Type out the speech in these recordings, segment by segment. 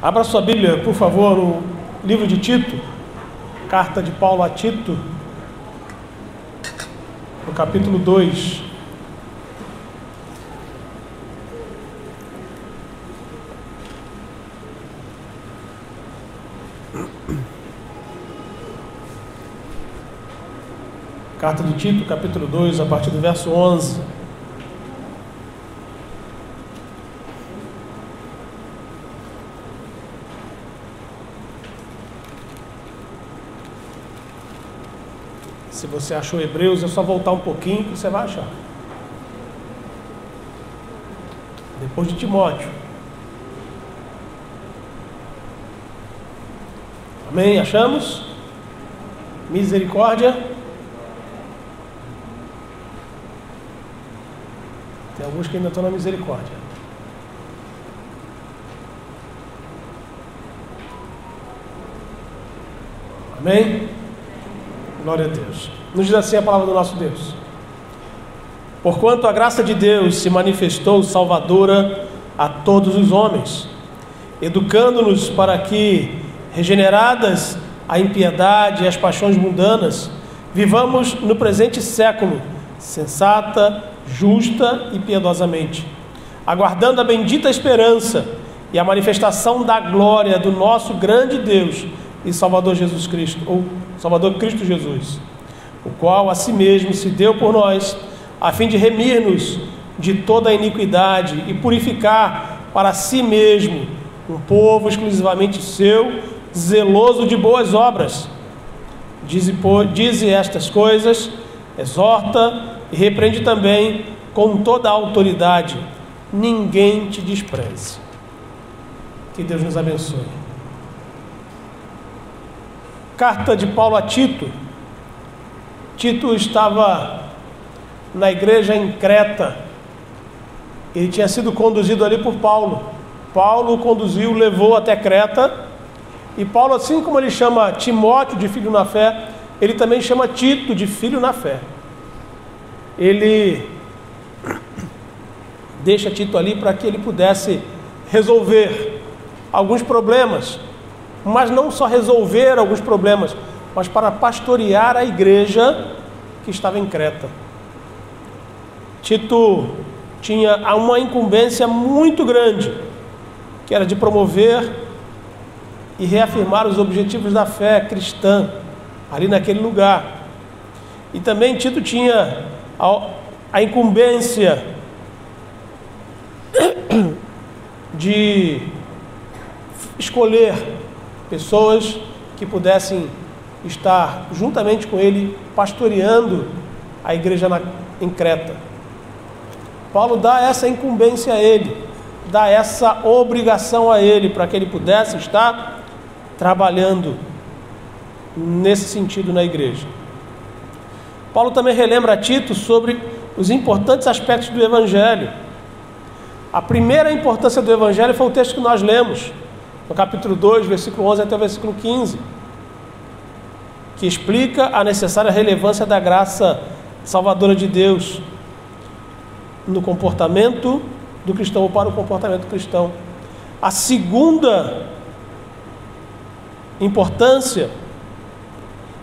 Abra sua Bíblia, por favor, no livro de Tito, carta de Paulo a Tito, no capítulo 2. Carta de Tito, capítulo 2, a partir do verso 11. Se você achou Hebreus, é só voltar um pouquinho que você vai achar. Depois de Timóteo. Amém? Achamos? Misericórdia. Tem alguns que ainda estão na misericórdia. Amém? Glória a Deus. Nos diz assim a palavra do nosso Deus: porquanto a graça de Deus se manifestou salvadora a todos os homens, educando-nos para que, regeneradas a impiedade e as paixões mundanas, vivamos no presente século sensata, justa e piedosamente, aguardando a bendita esperança e a manifestação da glória do nosso grande Deus e Salvador Jesus Cristo, ou Salvador Cristo Jesus, o qual a si mesmo se deu por nós, a fim de remir-nos de toda a iniquidade e purificar para si mesmo um povo exclusivamente seu, zeloso de boas obras. Dize estas coisas, exorta e repreende também com toda a autoridade. Ninguém te despreze. Que Deus nos abençoe. Carta de Paulo a Tito. Tito estava na igreja em Creta. Ele tinha sido conduzido ali por Paulo. Paulo o conduziu, levou até Creta. E Paulo, assim como ele chama Timóteo de filho na fé, ele também chama Tito de filho na fé. Ele deixa Tito ali para que ele pudesse resolver alguns problemas, mas não só resolver alguns problemas, mas para pastorear a igreja que estava em Creta. Tito tinha uma incumbência muito grande, que era de promover e reafirmar os objetivos da fé cristã ali naquele lugar. E também Tito tinha a incumbência de escolher pessoas que pudessem estar juntamente com ele pastoreando a igreja em Creta. Paulo dá essa incumbência a ele, dá essa obrigação a ele, para que ele pudesse estar trabalhando nesse sentido na igreja. Paulo também relembra a Tito sobre os importantes aspectos do Evangelho. A primeira importância do Evangelho foi o texto que nós lemos, no capítulo 2, versículo 11 até o versículo 15, que explica a necessária relevância da graça salvadora de Deus no comportamento do cristão, ou para o comportamento cristão. A segunda importância,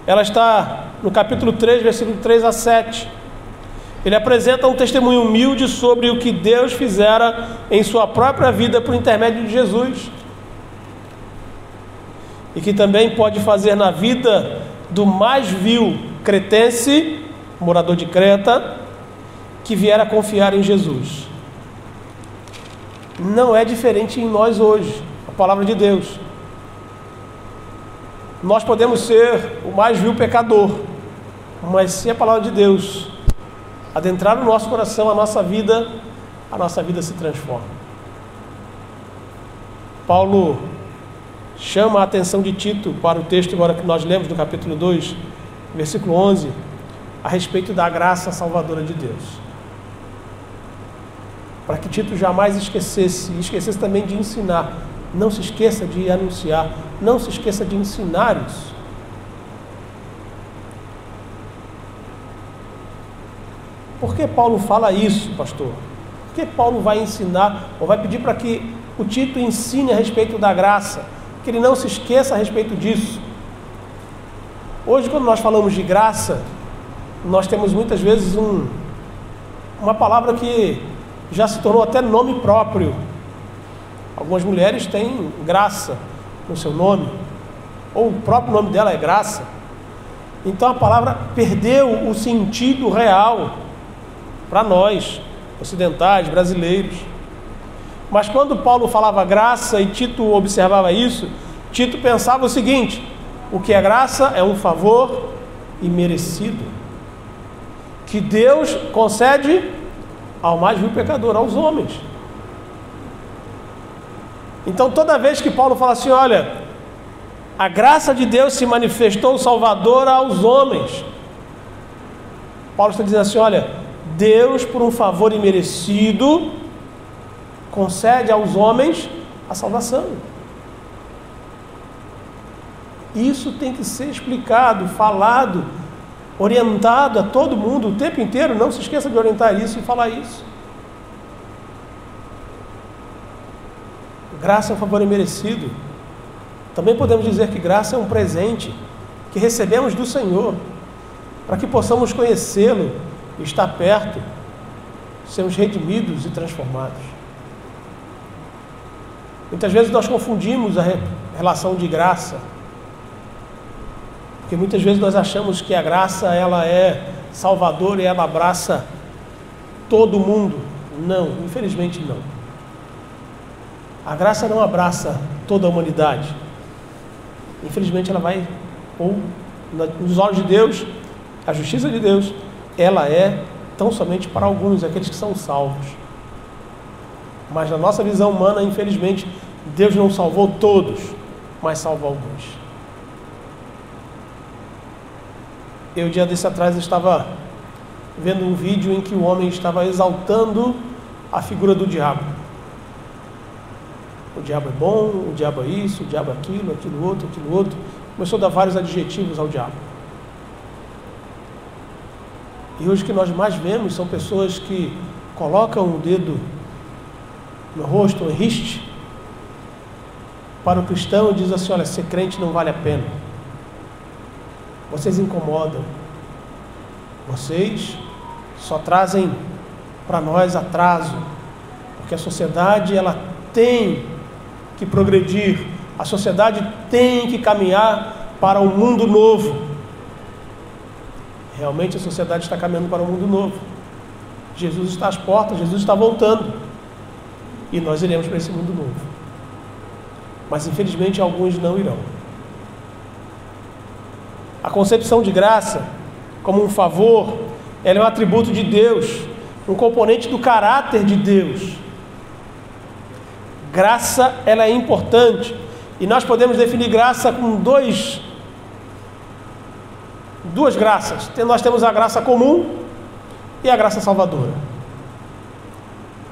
ela está no capítulo 3, versículo 3 a 7. Ele apresenta um testemunho humilde sobre o que Deus fizera em sua própria vida por intermédio de Jesus, e que também pode fazer na vida do mais vil cretense, morador de Creta, que vier a confiar em Jesus. Não é diferente em nós hoje, a palavra de Deus. Nós podemos ser o mais vil pecador, mas se a palavra de Deus adentrar no nosso coração, a nossa vida se transforma. Paulo chama a atenção de Tito para o texto agora que nós lemos no capítulo 2, versículo 11, a respeito da graça salvadora de Deus. Para que Tito jamais esquecesse também de ensinar. Não se esqueça de anunciar, não se esqueça de ensinar isso. Por que Paulo fala isso, pastor? Por que Paulo vai ensinar, ou vai pedir para que o Tito ensine a respeito da graça? Que ele não se esqueça a respeito disso. Hoje, quando nós falamos de graça, nós temos muitas vezes uma palavra que já se tornou até nome próprio. Algumas mulheres têm graça no seu nome, ou o próprio nome dela é graça. Então a palavra perdeu o sentido real para nós, ocidentais, brasileiros. Mas quando Paulo falava graça e Tito observava isso, Tito pensava o seguinte: o que é graça é um favor imerecido, que Deus concede ao mais vil pecador, aos homens. Então toda vez que Paulo fala assim, olha, a graça de Deus se manifestou salvadora aos homens, Paulo está dizendo assim, olha, Deus, por um favor imerecido, concede aos homens a salvação. Isso tem que ser explicado, falado, orientado a todo mundo o tempo inteiro. Não se esqueça de orientar isso e falar isso. Graça é um favor imerecido. Também podemos dizer que graça é um presente que recebemos do Senhor, para que possamos conhecê-lo, estar perto, sermos redimidos e transformados. Muitas vezes nós confundimos a relação de graça, porque muitas vezes nós achamos que a graça ela é salvadora e ela abraça todo mundo. Não, infelizmente não. A graça não abraça toda a humanidade. Infelizmente ela vai, ou nos olhos de Deus, a justiça de Deus, ela é tão somente para alguns, aqueles que são salvos. Mas na nossa visão humana, infelizmente, Deus não salvou todos, mas salvou alguns. Eu, dia desse atrás, estava vendo um vídeo em que o homem estava exaltando a figura do diabo. O diabo é bom, o diabo é isso, o diabo é aquilo, aquilo outro. Começou a dar vários adjetivos ao diabo. E hoje o que nós mais vemos são pessoas que colocam o dedo no rosto, em riste, para o cristão e diz assim, olha, ser crente não vale a pena. Vocês incomodam. Vocês só trazem para nós atraso. Porque a sociedade, ela tem que progredir. A sociedade tem que caminhar para um mundo novo. Realmente a sociedade está caminhando para um mundo novo. Jesus está às portas, Jesus está voltando. E nós iremos para esse mundo novo. Mas infelizmente alguns não irão. A concepção de graça como um favor, ela é um atributo de Deus, um componente do caráter de Deus. Graça, ela é importante. E nós podemos definir graça com duas graças. Nós temos a graça comum e a graça salvadora.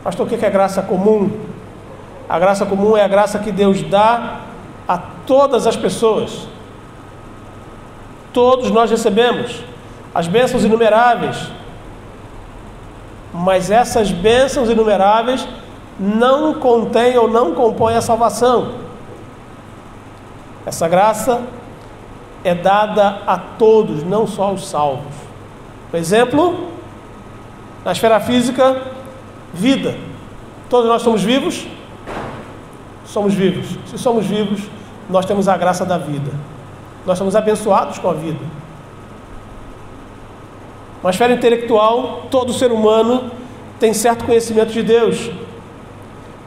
Pastor, o que é graça comum? A graça comum é a graça que Deus dá a todas as pessoas. Todos nós recebemos as bênçãos inumeráveis. Mas essas bênçãos inumeráveis não contêm ou não compõem a salvação. Essa graça é dada a todos, não só aos salvos. Por exemplo, na esfera física, vida. Todos nós somos vivos? Somos vivos. Se somos vivos, nós temos a graça da vida. Nós somos abençoados com a vida. Na esfera intelectual, todo ser humano tem certo conhecimento de Deus,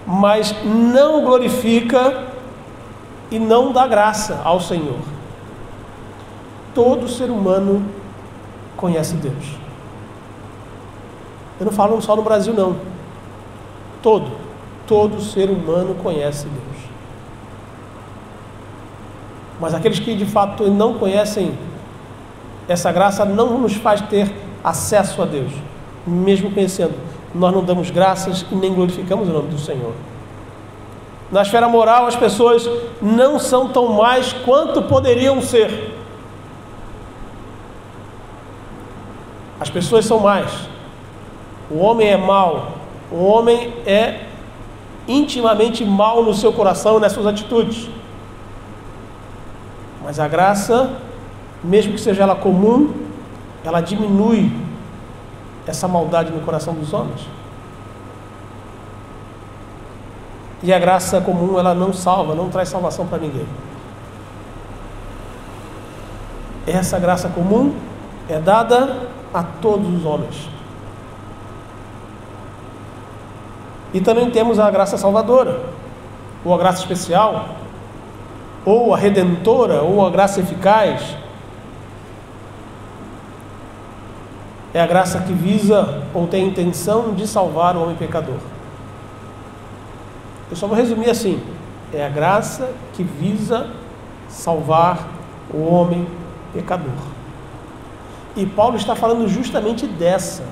mas não glorifica e não dá graça ao Senhor. Todo ser humano conhece Deus. Eu não falo só no Brasil, não. Todo ser humano conhece Deus. Mas aqueles que de fato não conhecem essa graça não nos faz ter acesso a Deus. Mesmo conhecendo, nós não damos graças e nem glorificamos o nome do Senhor. Na esfera moral, as pessoas não são tão mais quanto poderiam ser. As pessoas são mais. O homem é mau, O homem é intimamente mau no seu coração e nas suas atitudes. Mas a graça, mesmo que seja ela comum, ela diminui essa maldade no coração dos homens. E a graça comum, ela não salva, não traz salvação para ninguém. Essa graça comum é dada a todos os homens. E também temos a graça salvadora, ou a graça especial, ou a redentora, ou a graça eficaz. É a graça que visa ou tem a intenção de salvar o homem pecador. Eu só vou resumir assim: é a graça que visa salvar o homem pecador. E Paulo está falando justamente dessa.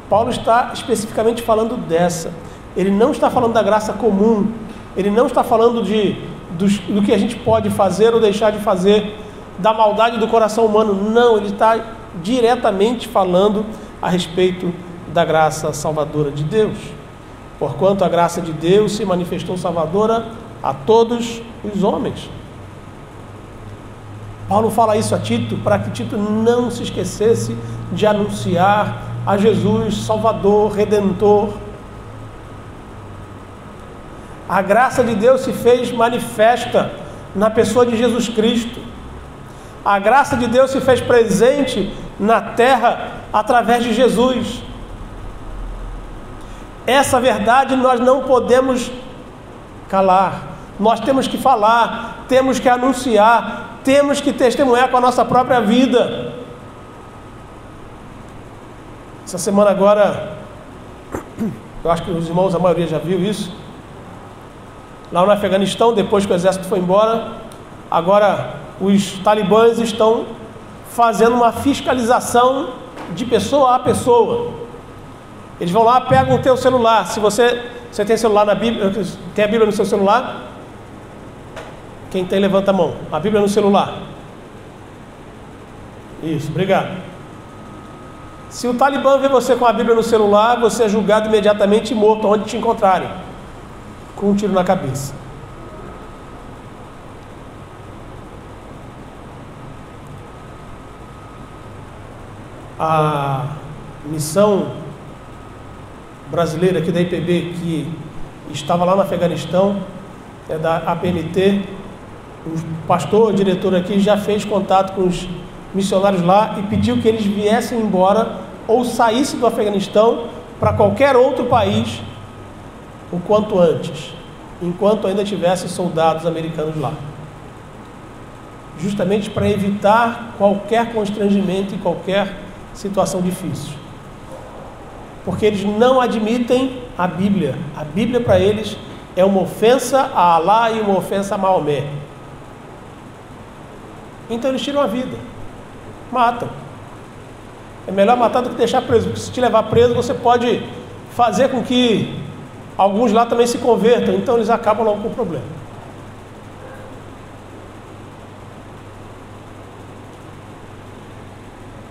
Paulo está especificamente falando dessa. Ele não está falando da graça comum. Ele não está falando do que a gente pode fazer ou deixar de fazer, da maldade do coração humano. Não, ele está diretamente falando a respeito da graça salvadora de Deus. Porquanto a graça de Deus se manifestou salvadora a todos os homens. Paulo fala isso a Tito para que Tito não se esquecesse de anunciar a Jesus, Salvador, Redentor. A graça de Deus se fez manifesta na pessoa de Jesus Cristo. A graça de Deus se fez presente na terra através de Jesus. Essa verdade nós não podemos calar. Nós temos que falar, temos que anunciar, temos que testemunhar com a nossa própria vida. Essa semana agora, eu acho que os irmãos, a maioria já viu isso, lá no Afeganistão, depois que o exército foi embora, agora os talibãs estão fazendo uma fiscalização de pessoa a pessoa. Eles vão lá, pegam o teu celular. Se você tem celular na Bíblia, tem a Bíblia no seu celular? Quem tem, levanta a mão. A Bíblia no celular. Isso, obrigado. Se o Talibã vê você com a Bíblia no celular, você é julgado imediatamente e morto onde te encontrarem, com um tiro na cabeça. A missão brasileira aqui da IPB, que estava lá no Afeganistão, é da APMT, o pastor, o diretor aqui, já fez contato com os missionários lá e pediu que eles viessem embora ou saíssem do Afeganistão para qualquer outro país o quanto antes, enquanto ainda tivesse soldados americanos lá, justamente para evitar qualquer constrangimento e qualquer situação difícil, porque eles não admitem a Bíblia. A Bíblia para eles é uma ofensa a Alá e uma ofensa a Maomé. Então eles tiram a vida, matam. É melhor matar do que deixar preso, porque se te levar preso você pode fazer com que alguns lá também se convertam, então eles acabam logo com o problema.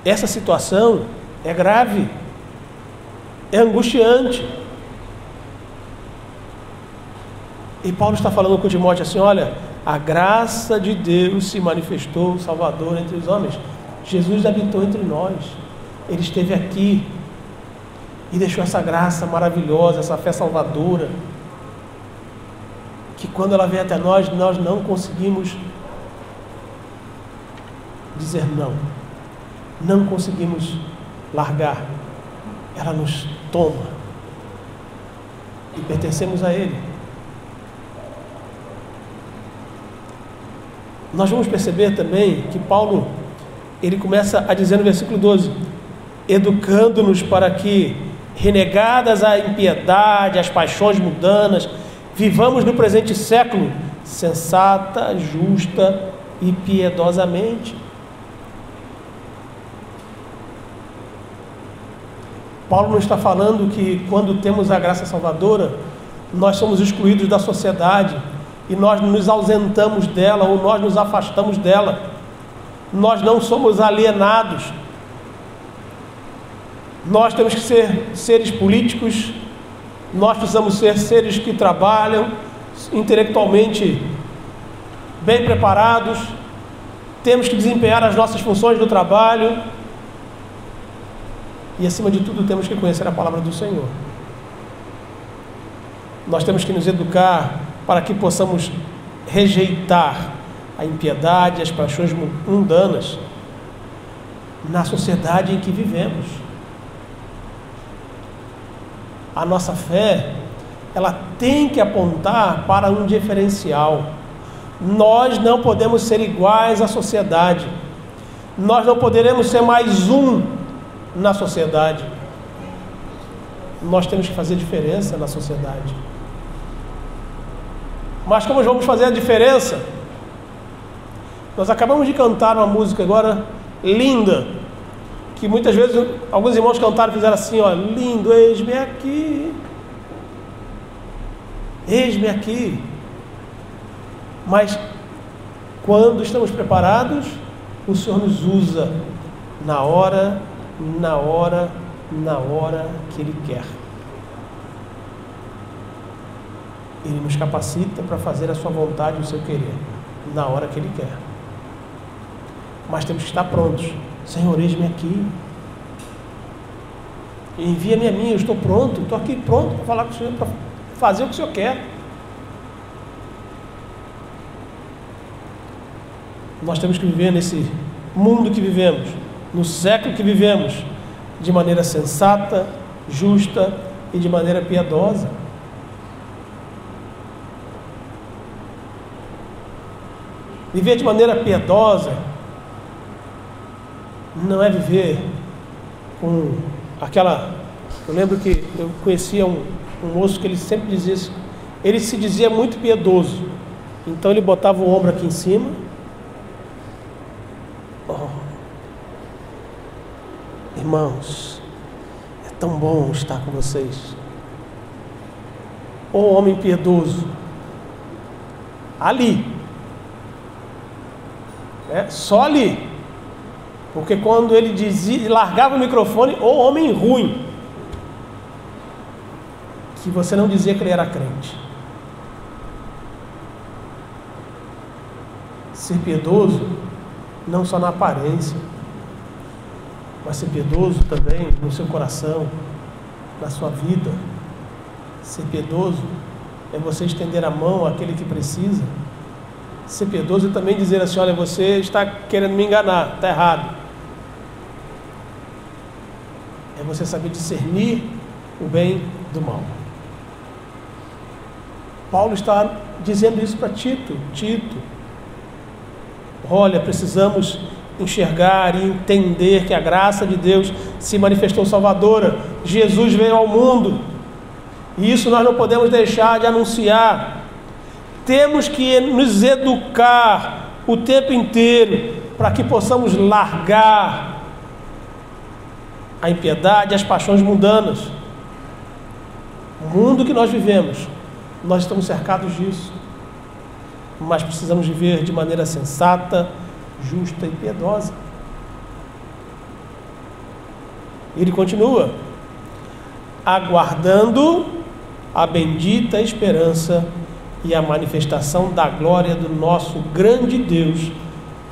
Essa situação é grave, é angustiante. E Paulo está falando com Timóteo assim: olha, a graça de Deus se manifestou, Salvador entre os homens. Jesus habitou entre nós, Ele esteve aqui e deixou essa graça maravilhosa, essa fé salvadora, que quando ela vem até nós, nós não conseguimos dizer não, não conseguimos largar. Ela nos toma e pertencemos a Ele. Nós vamos perceber também que Paulo, ele começa a dizer no versículo 12: educando-nos para que, renegadas a impiedade, as paixões mundanas, vivamos no presente século sensata, justa e piedosamente. Paulo não está falando que quando temos a graça salvadora, nós somos excluídos da sociedade e nós nos ausentamos dela ou nós nos afastamos dela. Nós não somos alienados. Nós temos que ser seres políticos, nós precisamos ser seres que trabalham intelectualmente bem preparados, temos que desempenhar as nossas funções do trabalho e, acima de tudo, temos que conhecer a palavra do Senhor. Nós temos que nos educar para que possamos rejeitar a impiedade, as paixões mundanas na sociedade em que vivemos. A nossa fé, ela tem que apontar para um diferencial. Nós não podemos ser iguais à sociedade. Nós não poderemos ser mais um na sociedade. Nós temos que fazer diferença na sociedade. Mas como vamos fazer a diferença? Nós acabamos de cantar uma música agora linda, que muitas vezes alguns irmãos cantaram e fizeram assim, ó: lindo, eis-me aqui, eis-me aqui. Mas quando estamos preparados, o Senhor nos usa na hora que Ele quer. Ele nos capacita para fazer a sua vontade e o seu querer, na hora que Ele quer. Mas temos que estar prontos. Senhor, eis-me aqui. Envia-me a mim, eu estou pronto, estou aqui pronto para falar com o Senhor, para fazer o que o Senhor quer. Nós temos que viver nesse mundo que vivemos, no século que vivemos, de maneira sensata, justa e de maneira piedosa. Viver de maneira piedosa não é viver com aquela... Eu lembro que eu conhecia um moço que ele sempre dizia isso. Ele se dizia muito piedoso, então ele botava o ombro aqui em cima. Oh, irmãos, é tão bom estar com vocês. Oh, homem piedoso, ali, só ali, porque quando ele dizia, largava o microfone, oh, homem ruim, que você não dizia que ele era crente. Ser piedoso não só na aparência, mas ser piedoso também no seu coração, na sua vida. Ser piedoso é você estender a mão àquele que precisa. Ser piedoso é também dizer assim: olha, você está querendo me enganar, está errado. É você saber discernir o bem do mal. Paulo está dizendo isso para Tito. Olha, precisamos enxergar e entender que a graça de Deus se manifestou salvadora. Jesus veio ao mundo. E isso nós não podemos deixar de anunciar. Temos que nos educar o tempo inteiro para que possamos largar a impiedade e as paixões mundanas. O mundo que nós vivemos, nós estamos cercados disso. Mas precisamos viver de maneira sensata, justa e piedosa. Ele continua: aguardando a bendita esperança e a manifestação da glória do nosso grande Deus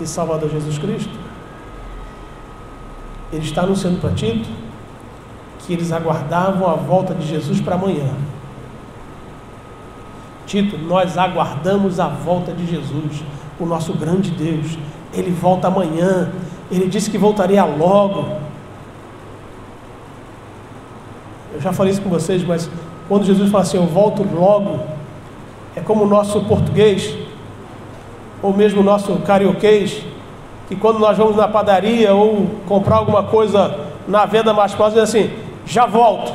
e Salvador Jesus Cristo. Ele está anunciando para Tito que eles aguardavam a volta de Jesus para amanhã. Tito, nós aguardamos a volta de Jesus, o nosso grande Deus. Ele volta amanhã. Ele disse que voltaria logo. Eu já falei isso com vocês, mas quando Jesus fala assim, eu volto logo, é como o nosso português, ou mesmo o nosso carioquês, que quando nós vamos na padaria ou comprar alguma coisa na venda mais próxima, diz assim, já volto.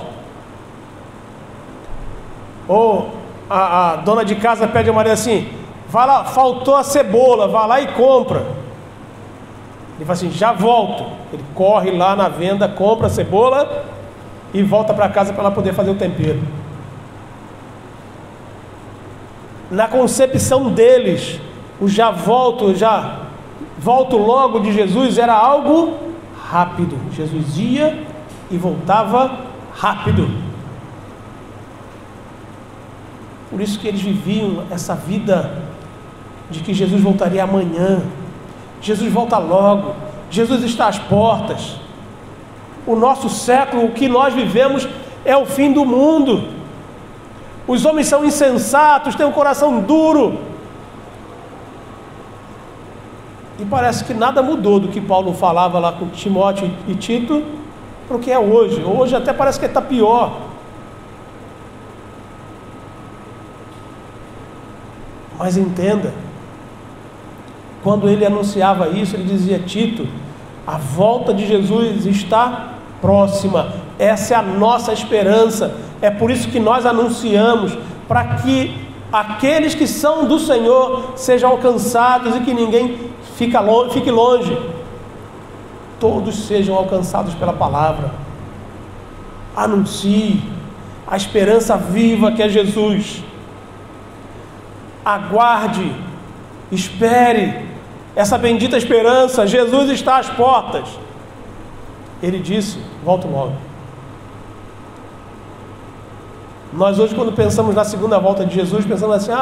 Ou a dona de casa pede ao marido assim, vai lá, faltou a cebola, vai lá e compra. Ele fala assim, já volto. Ele corre lá na venda, compra a cebola e volta para casa para ela poder fazer o tempero. Na concepção deles, o já volto logo de Jesus era algo rápido. Jesus ia e voltava rápido. Por isso que eles viviam essa vida de que Jesus voltaria amanhã. Jesus volta logo. Jesus está às portas. O nosso século, o que nós vivemos, é o fim do mundo. Os homens são insensatos, têm um coração duro. E parece que nada mudou do que Paulo falava lá com Timóteo e Tito para o que é hoje. Hoje até parece que está pior. Mas entenda, quando ele anunciava isso, ele dizia: Tito, a volta de Jesus está próxima. Essa é a nossa esperança. É por isso que nós anunciamos, para que aqueles que são do Senhor sejam alcançados e que ninguém fique longe. Todos sejam alcançados pela palavra. Anuncie a esperança viva que é Jesus. Aguarde, espere essa bendita esperança. Jesus está às portas. Ele disse: volto logo. Nós hoje, quando pensamos na segunda volta de Jesus, pensamos assim: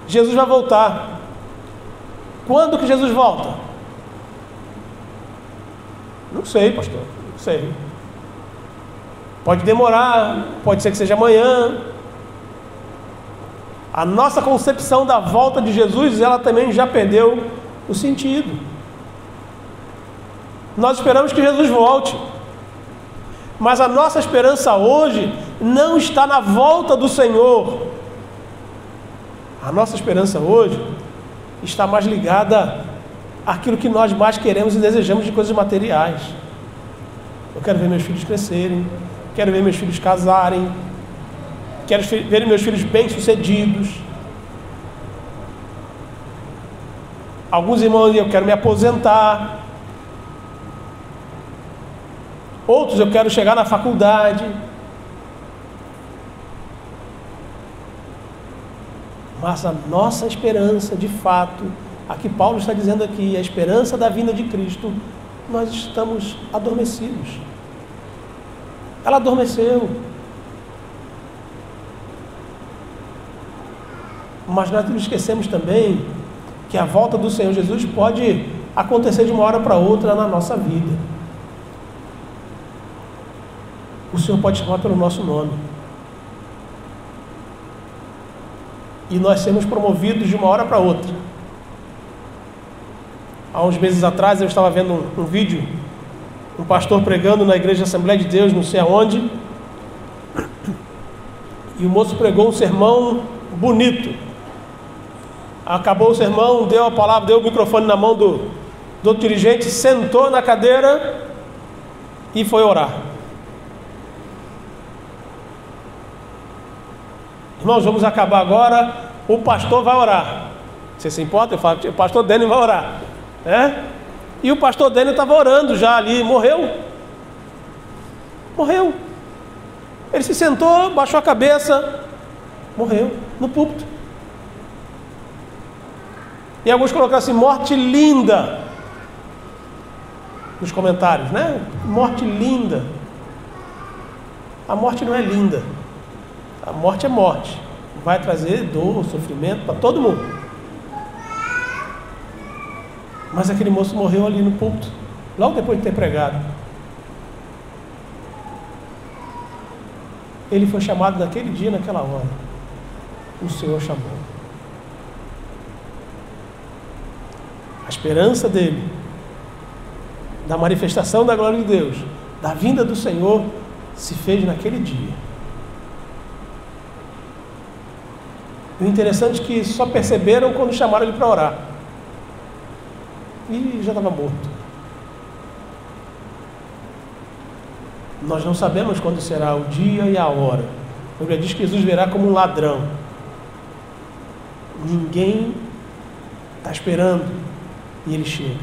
Jesus vai voltar. Quando que Jesus volta? Não sei, pastor, não sei. Pode demorar, pode ser que seja amanhã. A nossa concepção da volta de Jesus, ela também já perdeu o sentido. Nós esperamos que Jesus volte, mas a nossa esperança hoje não está na volta do Senhor. A nossa esperança hoje está mais ligada àquilo que nós mais queremos e desejamos de coisas materiais. Eu quero ver meus filhos crescerem, quero ver meus filhos casarem, quero ver meus filhos bem-sucedidos. Alguns irmãos, eu quero me aposentar. Outros, eu quero chegar na faculdade. Mas a nossa esperança, de fato, a que Paulo está dizendo aqui, a esperança da vinda de Cristo, nós estamos adormecidos. Ela adormeceu. Mas nós não esquecemos também que a volta do Senhor Jesus pode acontecer de uma hora para outra na nossa vida. O Senhor pode chamar pelo nosso nome. E nós sermos promovidos de uma hora para outra. Há uns meses atrás eu estava vendo um vídeo, um pastor pregando na igreja Assembleia de Deus, não sei aonde, e o moço pregou um sermão bonito. Acabou o sermão, deu a palavra, deu o microfone na mão do outro dirigente, sentou na cadeira e foi orar. Irmãos, vamos acabar agora, o pastor vai orar. Você se importa? Eu falo, o pastor Dênio vai orar. E o pastor Dênio estava orando já ali, morreu. Ele se sentou, baixou a cabeça, morreu no púlpito. E alguns colocaram assim: morte linda, nos comentários, né? Morte linda. A morte não é linda. A morte é morte. Vai trazer dor, sofrimento para todo mundo. Mas aquele moço morreu ali no púlpito, logo depois de ter pregado. Ele foi chamado naquele dia, naquela hora. O Senhor chamou. A esperança dele, da manifestação da glória de Deus, da vinda do Senhor, se fez naquele dia. O interessante é que só perceberam quando chamaram ele para orar. E ele já estava morto. Nós não sabemos quando será o dia e a hora. A Bíblia diz que Jesus virá como um ladrão. Ninguém está esperando. E ele chega.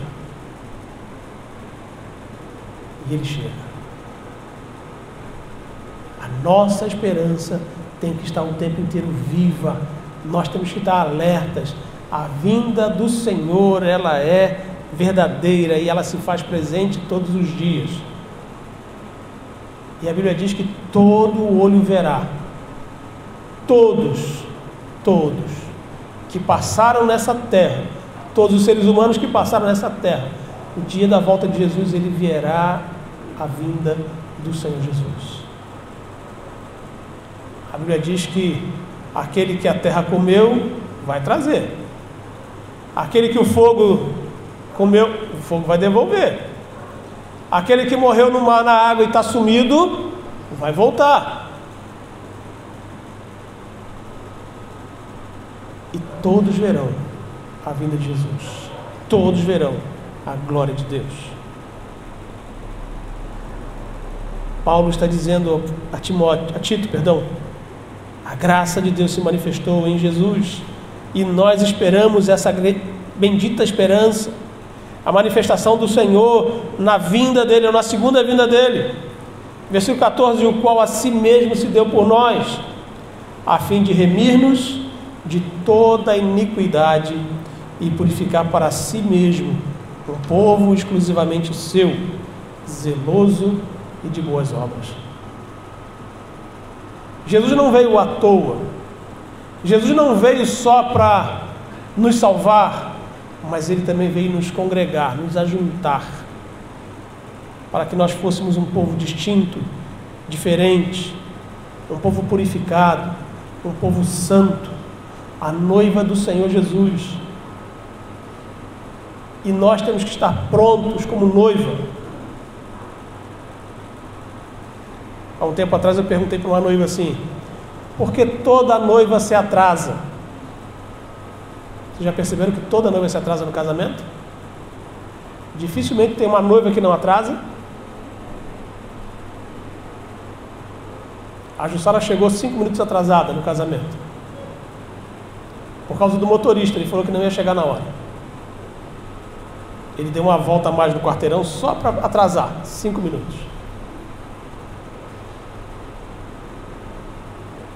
A nossa esperança tem que estar o tempo inteiro viva. Nós temos que estar alertas. A vinda do Senhor, ela é verdadeira e ela se faz presente todos os dias. E a Bíblia diz que todo olho verá. Todos que passaram nessa terra, todos os seres humanos que passaram nessa terra, o dia da volta de Jesus, ele verá a vinda do Senhor Jesus. A Bíblia diz que aquele que a terra comeu, vai trazer. Aquele que o fogo comeu, o fogo vai devolver. Aquele que morreu no mar, na água e está sumido, vai voltar. E todos verão a vinda de Jesus. Todos verão a glória de Deus. Paulo está dizendo a Tito, a graça de Deus se manifestou em Jesus e nós esperamos essa bendita esperança, a manifestação do Senhor na vinda dele, ou na segunda vinda dele. Versículo 14: o qual a si mesmo se deu por nós, a fim de remir-nos de toda iniquidade e purificar para si mesmo um povo exclusivamente seu, zeloso e de boas obras. Jesus não veio à toa. Jesus não veio só para nos salvar, mas ele também veio nos congregar, nos ajuntar, para que nós fôssemos um povo distinto, diferente, um povo purificado, um povo santo, a noiva do Senhor Jesus. E nós temos que estar prontos como noiva. Há um tempo atrás eu perguntei para uma noiva assim: por que toda noiva se atrasa? Vocês já perceberam que toda noiva se atrasa no casamento? Dificilmente tem uma noiva que não atrasa. A Jussara chegou 5 minutos atrasada no casamento, por causa do motorista. Ele falou que não ia chegar na hora. Ele deu uma volta a mais no quarteirão só para atrasar 5 minutos.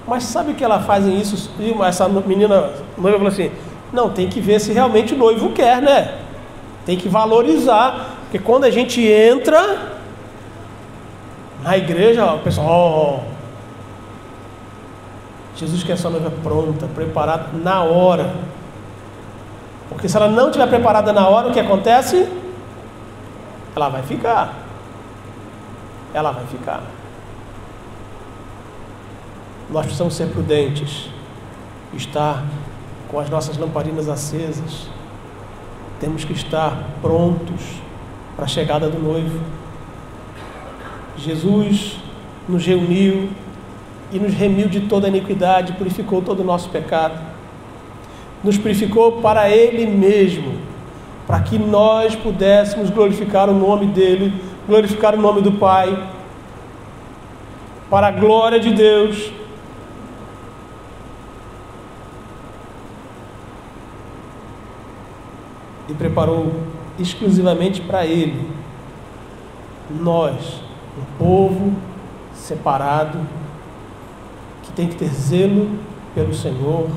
Mas sabe que ela fazem isso? Essa menina noiva falou assim: não, tem que ver se realmente o noivo quer, né? Tem que valorizar, porque quando a gente entra na igreja, o pessoal, Jesus quer sua noiva pronta, preparada na hora. Porque se ela não estiver preparada na hora, o que acontece? Ela vai ficar. Ela vai ficar. Nós precisamos ser prudentes, estar com as nossas lamparinas acesas. Temos que estar prontos para a chegada do noivo. Jesus nos reuniu e nos remiu de toda a iniquidade, purificou todo o nosso pecado, nos purificou para Ele mesmo, para que nós pudéssemos glorificar o nome dEle, glorificar o nome do Pai, para a glória de Deus. E preparou exclusivamente para Ele, nós, um povo separado, que tem que ter zelo pelo Senhor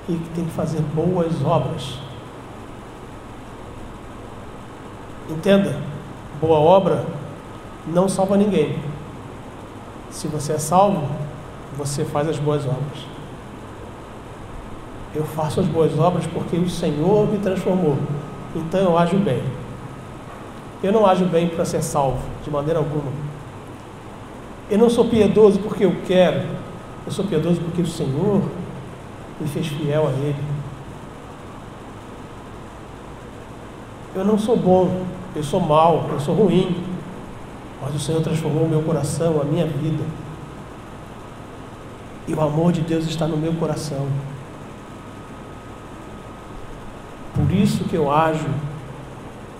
e que tem que fazer boas obras. Entenda, boa obra não salva ninguém. Se você é salvo, você faz as boas obras. Eu faço as boas obras porque o Senhor me transformou, então eu ajo bem. Eu não ajo bem para ser salvo, de maneira alguma. Eu não sou piedoso porque eu quero, eu sou piedoso porque o Senhor me fez fiel a Ele. Eu não sou bom, eu sou mau, eu sou ruim, mas o Senhor transformou o meu coração, a minha vida. E o amor de Deus está no meu coração. Por isso que eu ajo,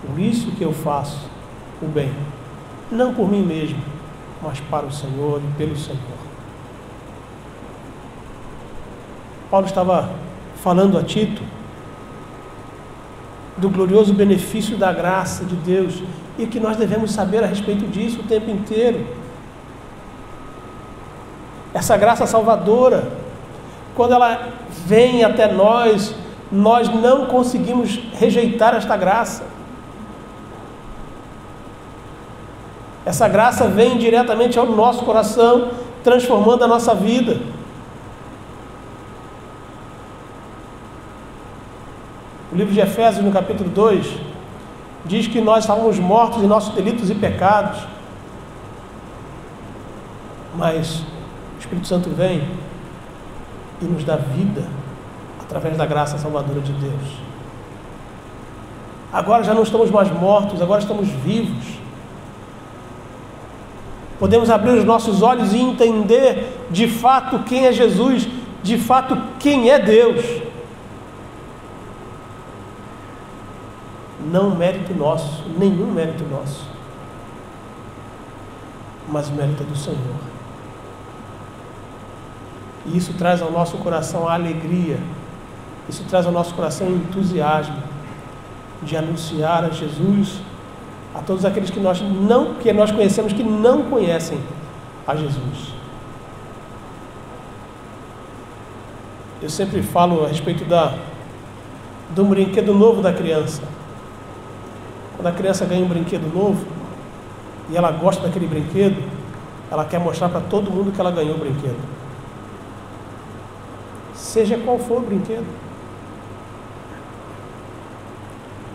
por isso que eu faço o bem. Não por mim mesmo, mas para o Senhor e pelo Senhor. Paulo estava falando a Tito do glorioso benefício da graça de Deus e que nós devemos saber a respeito disso o tempo inteiro. Essa graça salvadora, quando ela vem até nós, nós não conseguimos rejeitar esta graça. Essa graça vem diretamente ao nosso coração, transformando a nossa vida. O livro de Efésios, no capítulo 2, diz que nós estávamos mortos em nossos delitos e pecados, mas o Espírito Santo vem e nos dá vida através da graça salvadora de Deus. Agora já não estamos mais mortos, agora estamos vivos. Podemos abrir os nossos olhos e entender de fato quem é Jesus, de fato quem é Deus. Não mérito nosso, nenhum mérito nosso, mas o mérito é do Senhor. E isso traz ao nosso coração a alegria, isso traz ao nosso coração o entusiasmo de anunciar a Jesus a todos aqueles que nós conhecemos que não conhecem a Jesus. Eu sempre falo a respeito de um brinquedo novo da criança. Quando a criança ganha um brinquedo novo e ela gosta daquele brinquedo, ela quer mostrar para todo mundo que ela ganhou o brinquedo, seja qual for o brinquedo.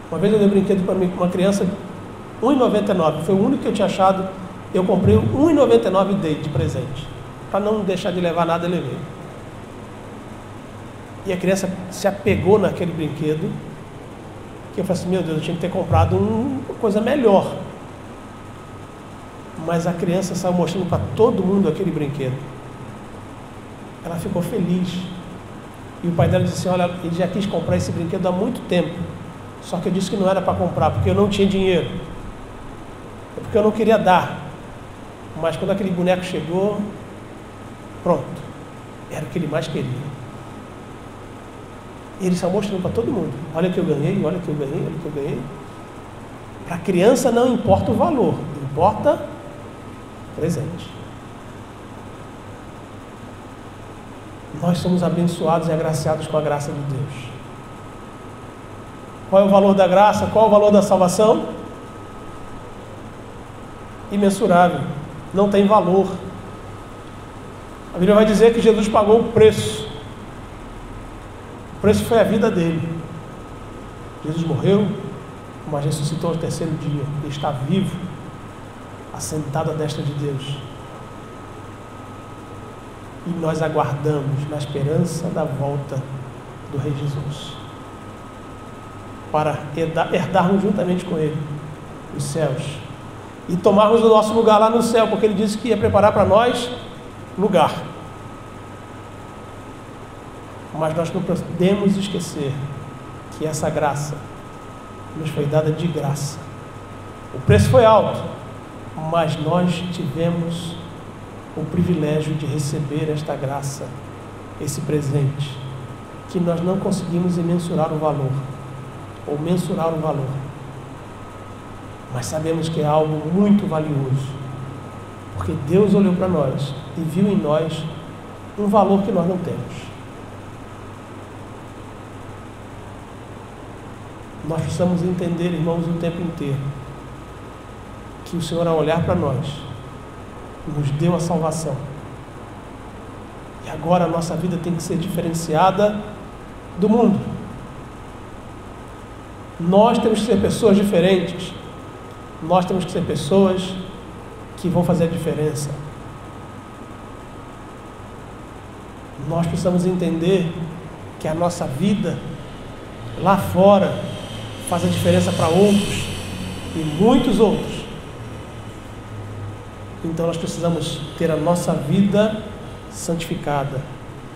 Uma vez eu dei um brinquedo para uma criança, R$1,99, foi o único que eu tinha achado. Eu comprei R$1,99 e dei de presente, para não deixar de levar nada, eu levei. E a criança se apegou naquele brinquedo, que eu falei assim, meu Deus, eu tinha que ter comprado uma coisa melhor. Mas a criança saiu mostrando para todo mundo aquele brinquedo. Ela ficou feliz. E o pai dela disse assim, olha, ele já quis comprar esse brinquedo há muito tempo, só que eu disse que não era para comprar, porque eu não tinha dinheiro, porque eu não queria dar. Mas quando aquele boneco chegou, pronto, era o que ele mais queria. E ele saiu mostrando para todo mundo, olha o que eu ganhei, olha o que eu ganhei, olha o que eu ganhei. Para a criança não importa o valor, importa o presente. Nós somos abençoados e agraciados com a graça de Deus. Qual é o valor da graça? Qual é o valor da salvação? Imensurável. Não tem valor. A Bíblia vai dizer que Jesus pagou o preço. O preço foi a vida dele. Jesus morreu, mas ressuscitou ao terceiro dia. Ele está vivo, assentado à destra de Deus. E nós aguardamos na esperança da volta do Rei Jesus, para herdarmos juntamente com Ele os céus e tomarmos o nosso lugar lá no céu, porque Ele disse que ia preparar para nós lugar. Mas nós não podemos esquecer que essa graça nos foi dada de graça. O preço foi alto, mas nós tivemos o privilégio de receber esta graça, esse presente, que nós não conseguimos mensurar o valor, ou mensurar o valor, mas sabemos que é algo muito valioso, porque Deus olhou para nós e viu em nós um valor que nós não temos. Nós precisamos entender, irmãos, o tempo inteiro, que o Senhor, ao olhar para nós, nos deu a salvação. E agora a nossa vida tem que ser diferenciada do mundo. Nós temos que ser pessoas diferentes. Nós temos que ser pessoas que vão fazer a diferença. Nós precisamos entender que a nossa vida lá fora faz a diferença para outros e muitos outros. Então nós precisamos ter a nossa vida santificada,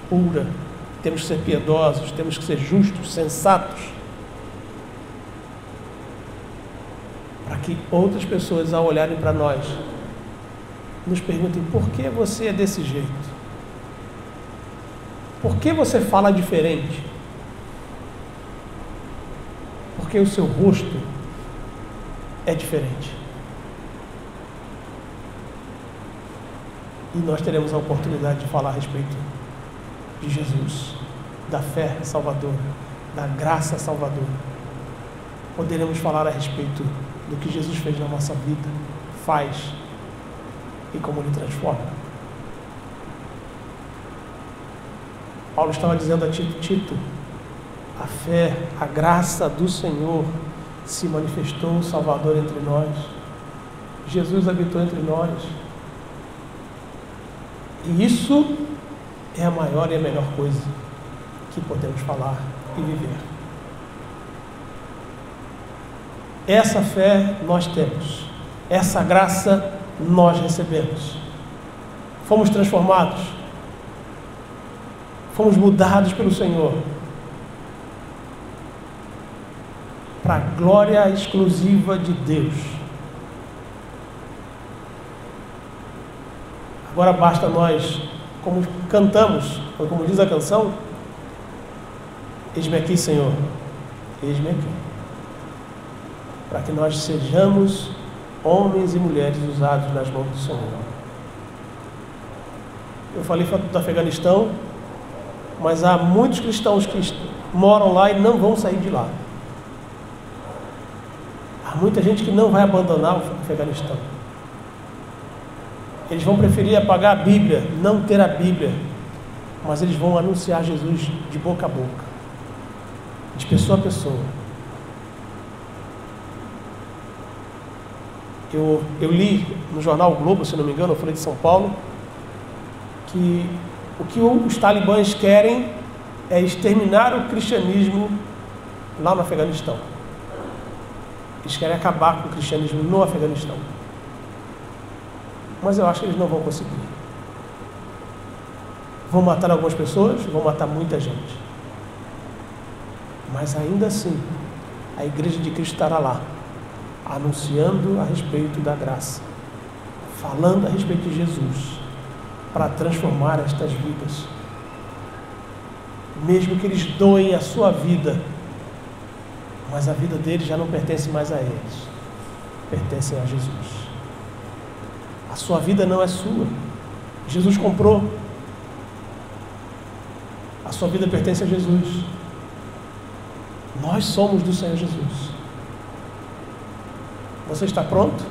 pura. Temos que ser piedosos, temos que ser justos, sensatos, para que outras pessoas, ao olharem para nós, nos perguntem: por que você é desse jeito? Por que você fala diferente? Porque o seu rosto é diferente. E nós teremos a oportunidade de falar a respeito de Jesus, da fé salvadora, da graça salvadora. Poderemos falar a respeito do que Jesus fez na nossa vida, faz e como Ele transforma. Paulo estava dizendo a Tito, a fé, a graça do Senhor se manifestou, o Salvador entre nós. Jesus habitou entre nós. E isso é a maior e a melhor coisa que podemos falar e viver. Essa fé nós temos. Essa graça nós recebemos. Fomos transformados. Fomos mudados pelo Senhor. Para a glória exclusiva de Deus. Agora basta nós, como cantamos, ou como diz a canção, eis-me aqui, Senhor, eis-me aqui. Para que nós sejamos homens e mulheres usados nas mãos do Senhor. Eu falei do Afeganistão, mas há muitos cristãos que moram lá e não vão sair de lá. Há muita gente que não vai abandonar o Afeganistão. Eles vão preferir apagar a Bíblia, não ter a Bíblia, mas eles vão anunciar Jesus de boca a boca, de pessoa a pessoa. Eu li no jornal o Globo, se não me engano, eu falei de São Paulo, que o que os talibãs querem é exterminar o cristianismo lá no Afeganistão. Eles querem acabar com o cristianismo no Afeganistão. Mas eu acho que eles não vão conseguir. Vão matar algumas pessoas, vão matar muita gente. Mas ainda assim, a Igreja de Cristo estará lá, anunciando a respeito da graça, falando a respeito de Jesus, para transformar estas vidas. Mesmo que eles doem a sua vida, mas a vida deles já não pertence mais a eles, pertence a Jesus. A sua vida não é sua, Jesus comprou. A sua vida pertence a Jesus. Nós somos do Senhor Jesus. Você está pronto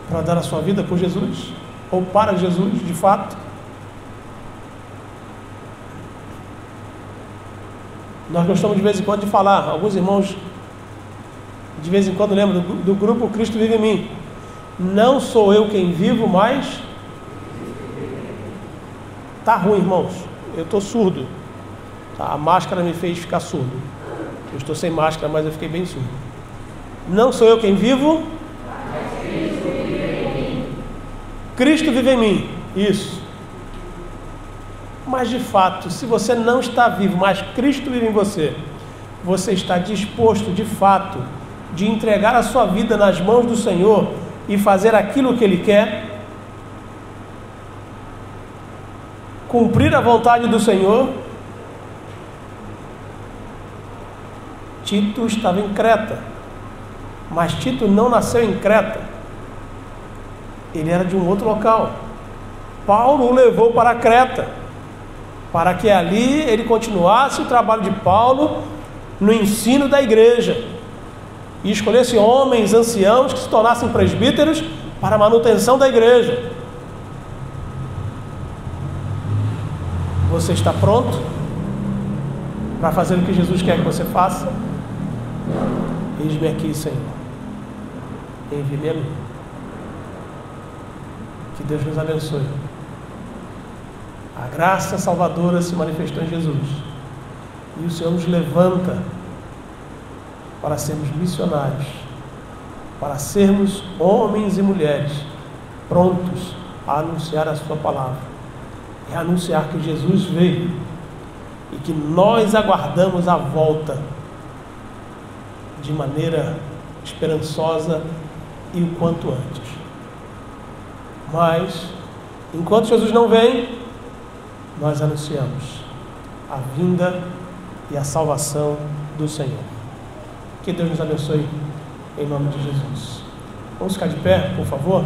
para dar a sua vida por Jesus? Ou para Jesus, de fato? Nós gostamos de vez em quando de falar, alguns irmãos de vez em quando lembram do grupo Cristo Vive em Mim. Não sou eu quem vivo, mas... Tá ruim, irmãos. Eu estou surdo. A máscara me fez ficar surdo. Eu estou sem máscara, mas eu fiquei bem surdo. Não sou eu quem vivo, Cristo vive em mim. Isso. Mas de fato, se você não está vivo, mas Cristo vive em você, você está disposto de fato de entregar a sua vida nas mãos do Senhor e fazer aquilo que Ele quer? Cumprir a vontade do Senhor? Tito estava em Creta, mas Tito não nasceu em Creta. Ele era de um outro local. Paulo o levou para Creta, para que ali ele continuasse o trabalho de Paulo no ensino da igreja e escolhesse homens anciãos que se tornassem presbíteros para a manutenção da igreja. Você está pronto para fazer o que Jesus quer que você faça? Eis-me aqui, Senhor. Envie-me a mim. Que Deus nos abençoe. A graça salvadora se manifestou em Jesus. E o Senhor nos levanta para sermos missionários, para sermos homens e mulheres prontos a anunciar a sua palavra e a anunciar que Jesus veio e que nós aguardamos a volta de maneira esperançosa e o quanto antes. Mas, enquanto Jesus não vem, nós anunciamos a vinda e a salvação do Senhor. Que Deus nos abençoe, em nome de Jesus. Vamos ficar de pé, por favor?